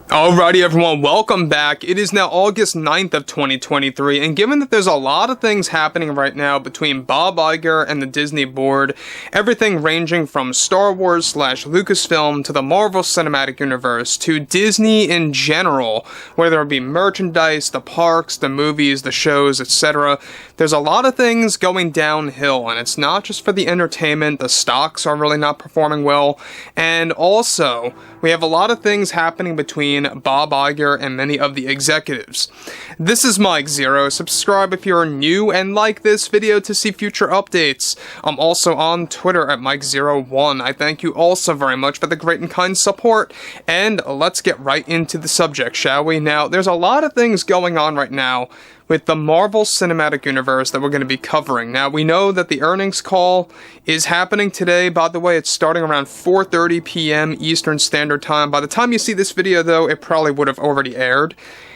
Alrighty everyone, welcome back. It is now August 9th of 2023, and given that there's a lot of things happening right now between Bob Iger and the Disney board, everything ranging from Star Wars / Lucasfilm to the Marvel Cinematic Universe to Disney in general, whether it be merchandise, the parks, the movies, the shows, etc. There's a lot of things going downhill, and it's not just for the entertainment. The stocks are really not performing well, and also we have a lot of things happening between Bob Iger and many of the executives. This is Mike Zero. Subscribe if you're new and like this video to see future updates. I'm also on Twitter at Mike01. I thank you all so very much for the great and kind support, and let's get right into the subject, shall we? Now, there's a lot of things going on right now with the Marvel Cinematic Universe that we're going to be covering. Now, we know that the earnings call is happening today. By the way, it's starting around 4:30 p.m. Eastern Standard Time. By the time you see this video, though, it probably would have already aired.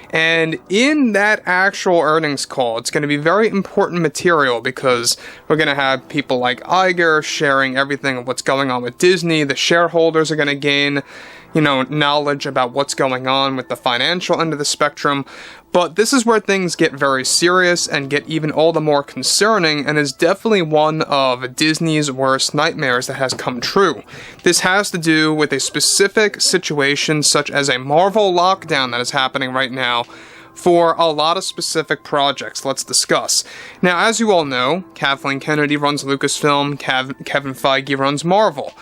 And in that actual earnings call, it's going to be very important material because we're going to have people like Iger sharing everything of what's going on with Disney. The shareholders are going to gain, knowledge about what's going on with the financial end of the spectrum. But this is where things get very serious and get even all the more concerning, and is definitely one of Disney's worst nightmares that has come true. This has to do with a specific situation such as a Marvel lockdown that is happening right now for a lot of specific projects. Let's discuss. Now, as you all know, Kathleen Kennedy runs Lucasfilm, Kevin Feige runs Marvel.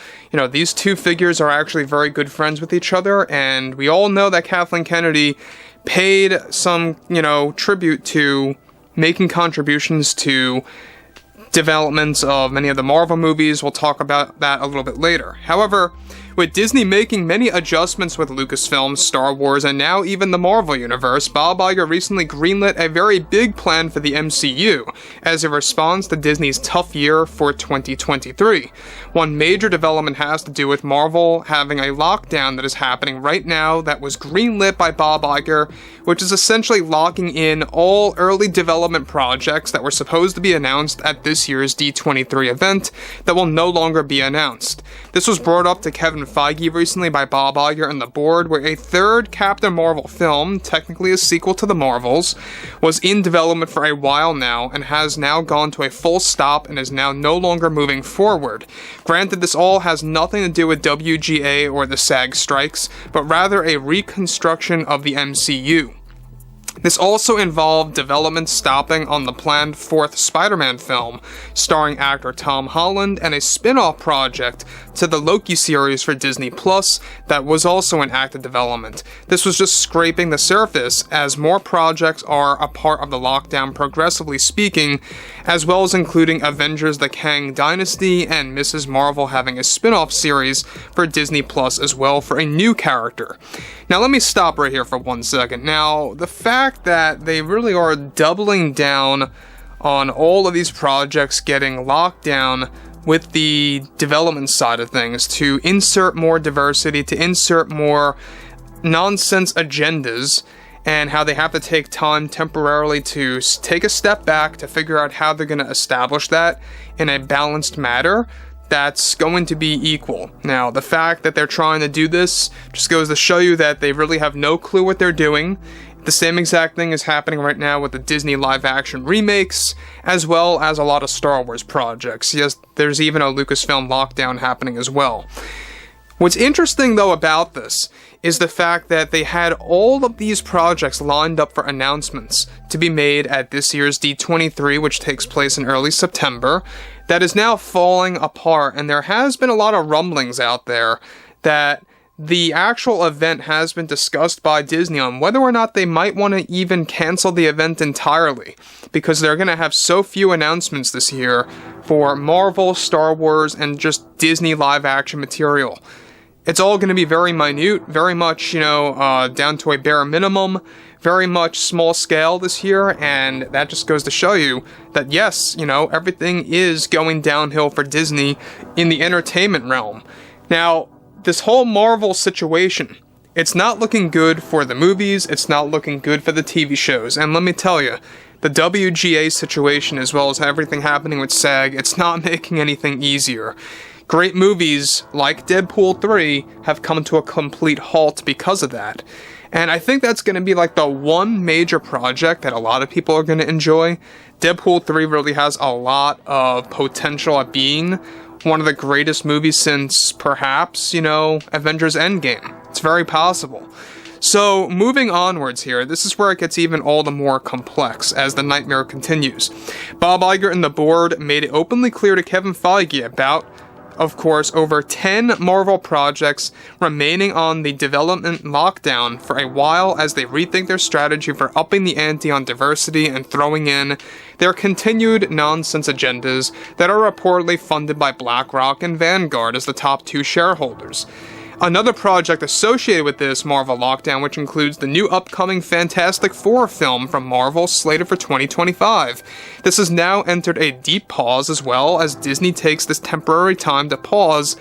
These two figures are actually very good friends with each other, and we all know that Kathleen Kennedy paid some, tribute to making contributions to developments of many of the Marvel movies. We'll talk about that a little bit later. However, with Disney making many adjustments with Lucasfilm, Star Wars, and now even the Marvel Universe, Bob Iger recently greenlit a very big plan for the MCU as a response to Disney's tough year for 2023. One major development has to do with Marvel having a lockdown that is happening right now that was greenlit by Bob Iger, which is essentially locking in all early development projects that were supposed to be announced at this year's D23 event that will no longer be announced. This was brought up to Kevin Feige recently by Bob Iger and the board, where a third Captain Marvel film, technically a sequel to the Marvels, was in development for a while now and has now gone to a full stop and is now no longer moving forward. Granted, this all has nothing to do with WGA or the SAG strikes, but rather a reconstruction of the MCU. This also involved development stopping on the planned fourth Spider-Man film, starring actor Tom Holland, and a spin-off project to the Loki series for Disney Plus that was also in active development. This was just scraping the surface, as more projects are a part of the lockdown, progressively speaking, as well as including Avengers: The Kang Dynasty and Mrs. Marvel having a spin-off series for Disney Plus as well for a new character. Now, let me stop right here for 1 second. Now, the fact that they really are doubling down on all of these projects getting locked down with the development side of things to insert more diversity, to insert more nonsense agendas, and how they have to take time temporarily to take a step back to figure out how they're going to establish that in a balanced manner that's going to be equal. Now, the fact that they're trying to do this just goes to show you that they really have no clue what they're doing. The same exact thing is happening right now with the Disney live-action remakes, as well as a lot of Star Wars projects. Yes, there's even a Lucasfilm lockdown happening as well. What's interesting, though, about this is the fact that they had all of these projects lined up for announcements to be made at this year's D23, which takes place in early September, that is now falling apart, and there has been a lot of rumblings out there that the actual event has been discussed by Disney on whether or not they might want to even cancel the event entirely, because they're going to have so few announcements this year for Marvel, Star Wars, and just Disney live-action material. It's all going to be very minute, very much, down to a bare minimum, very much small scale this year, and that just goes to show you that yes, everything is going downhill for Disney in the entertainment realm. Now, this whole Marvel situation, it's not looking good for the movies, it's not looking good for the TV shows, and let me tell you, the WGA situation, as well as everything happening with SAG, it's not making anything easier. Great movies like Deadpool 3 have come to a complete halt because of that. And I think that's going to be like the one major project that a lot of people are going to enjoy. Deadpool 3 really has a lot of potential at being one of the greatest movies since perhaps, Avengers Endgame. It's very possible. So, moving onwards here, this is where it gets even all the more complex as the nightmare continues. Bob Iger and the board made it openly clear to Kevin Feige about, of course, over 10 Marvel projects remaining on the development lockdown for a while as they rethink their strategy for upping the ante on diversity and throwing in their continued nonsense agendas that are reportedly funded by BlackRock and Vanguard as the top 2 shareholders. Another project associated with this Marvel lockdown, which includes the new upcoming Fantastic Four film from Marvel slated for 2025. This has now entered a deep pause as well as Disney takes this temporary time to pause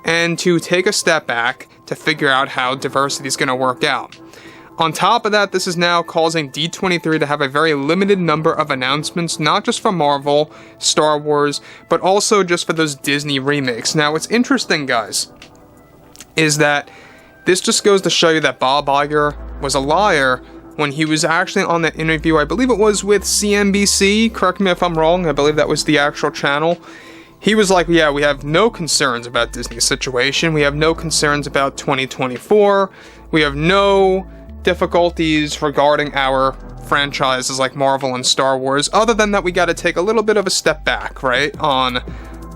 and to take a step back to figure out how diversity is going to work out. On top of that, this is now causing D23 to have a very limited number of announcements, not just for Marvel, Star Wars, but also just for those Disney remakes. Now, what's interesting, guys, is that this just goes to show you that Bob Iger was a liar when he was actually on that interview. I believe it was with CNBC, correct me if I'm wrong, I believe that was the actual channel. He was like, yeah, we have no concerns about Disney's situation, we have no concerns about 2024, we have no difficulties regarding our franchises like Marvel and Star Wars, other than that we got to take a little bit of a step back, right, on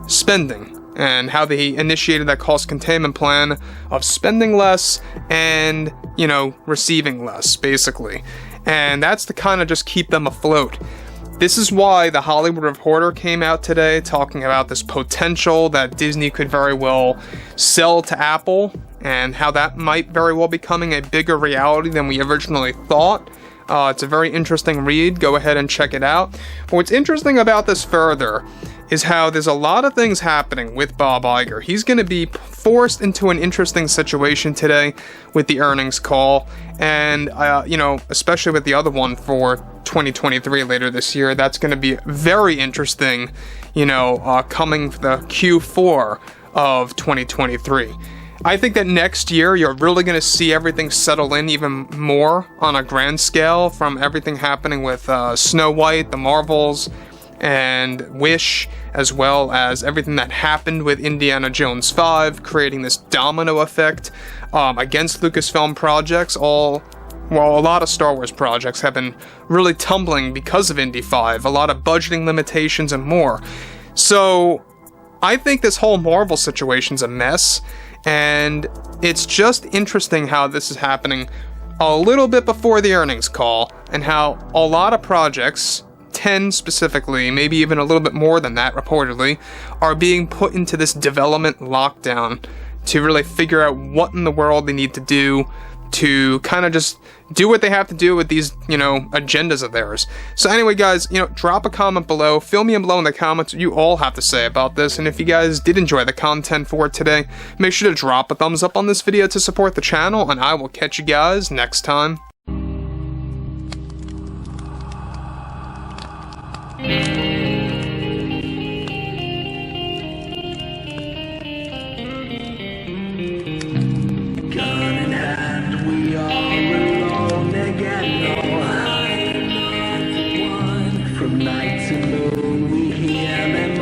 spending. And how they initiated that cost containment plan of spending less and, receiving less, basically. And that's to kind of just keep them afloat. This is why the Hollywood Reporter came out today talking about this potential that Disney could very well sell to Apple and how that might very well becoming a bigger reality than we originally thought. It's a very interesting read. Go ahead and check it out. But what's interesting about this further is how there's a lot of things happening with Bob Iger. He's going to be forced into an interesting situation today with the earnings call, and especially with the other one for 2023 later this year. That's going to be very interesting, coming the Q4 of 2023. I think that next year you're really going to see everything settle in even more on a grand scale, from everything happening with Snow White, the Marvels, and Wish, as well as everything that happened with Indiana Jones 5, creating this domino effect against Lucasfilm projects. A lot of Star Wars projects have been really tumbling because of Indy 5, a lot of budgeting limitations and more. So I think this whole Marvel situation's a mess, and it's just interesting how this is happening a little bit before the earnings call, and how a lot of projects, 10 specifically, maybe even a little bit more than that reportedly, are being put into this development lockdown to really figure out what in the world they need to do to kind of just do what they have to do with these, agendas of theirs. So anyway, guys, drop a comment below, fill me in below in the comments what you all have to say about this, and if you guys did enjoy the content for today, make sure to drop a thumbs up on this video to support the channel, and I will catch you guys next time. From night to moon we hear them